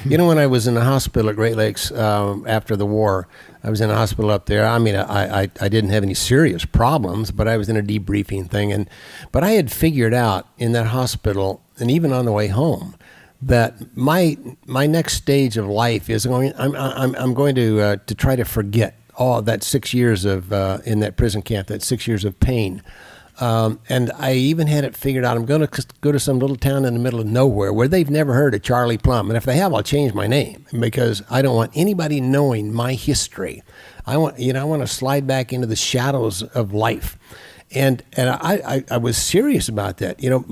You know, when I was in the hospital at Great Lakes after the war, I was in a hospital up there. I mean, I didn't have any serious problems, but I was in a debriefing thing. But I had figured out in that hospital, and even on the way home, that my next stage of life is I'm going to try to forget all that 6 years of in that prison camp, that 6 years of pain. And I even had it figured out. I'm going to go to some little town in the middle of nowhere where they've never heard of Charlie Plumb. And if they have, I'll change my name because I don't want anybody knowing my history. I want to slide back into the shadows of life. And I was serious about that. You know,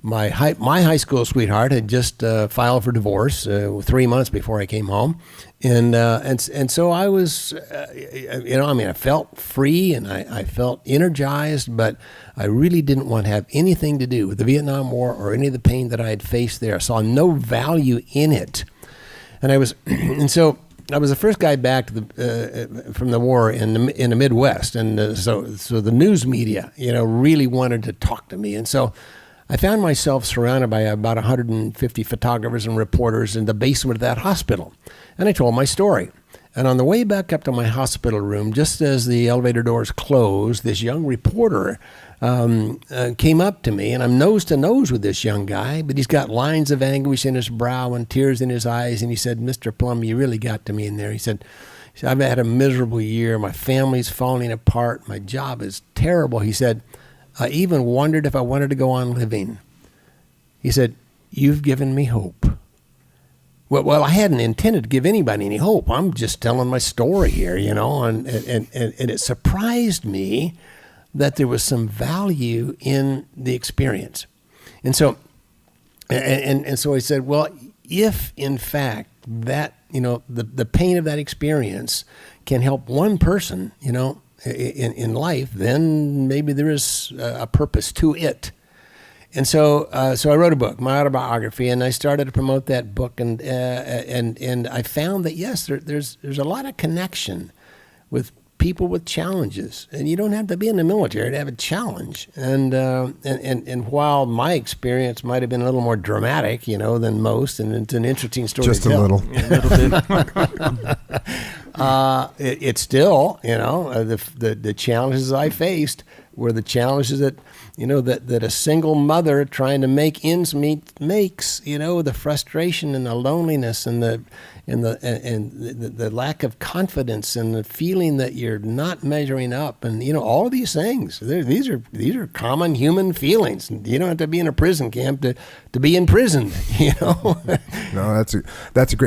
my high school sweetheart had just filed for divorce 3 months before I came home. And so I was, I felt free and I felt energized, but I really didn't want to have anything to do with the Vietnam War or any of the pain that I had faced there. I saw no value in it. And so I was the first guy back to from the war in the Midwest. And so the news media, really wanted to talk to me. And so I found myself surrounded by about 150 photographers and reporters in the basement of that hospital. And I told my story. And on the way back up to my hospital room, just as the elevator doors closed, this young reporter came up to me, and I'm nose to nose with this young guy, but he's got lines of anguish in his brow and tears in his eyes. And he said, "Mr. Plumb, you really got to me in there." He said, "I've had a miserable year. My family's falling apart. My job is terrible." He said, "I even wondered if I wanted to go on living." He said, "You've given me hope." Well, I hadn't intended to give anybody any hope. I'm just telling my story here, and it surprised me that there was some value in the experience. And so I said, well, if in fact that, the pain of that experience can help one person, in life, then maybe there is a purpose to it. And so I wrote a book, my autobiography, and I started to promote that book, and I found that yes, there's a lot of connection with people with challenges, and you don't have to be in the military to have a challenge. And while my experience might have been a little more dramatic, than most, and it's an interesting story. Just to tell. a little, it's still, the challenges I faced were the challenges that, that a single mother trying to make ends meet makes, the frustration and the loneliness and the lack of confidence and the feeling that you're not measuring up, and all of these things. These are common human feelings. You don't have to be in a prison camp to be in prison. No, that's a great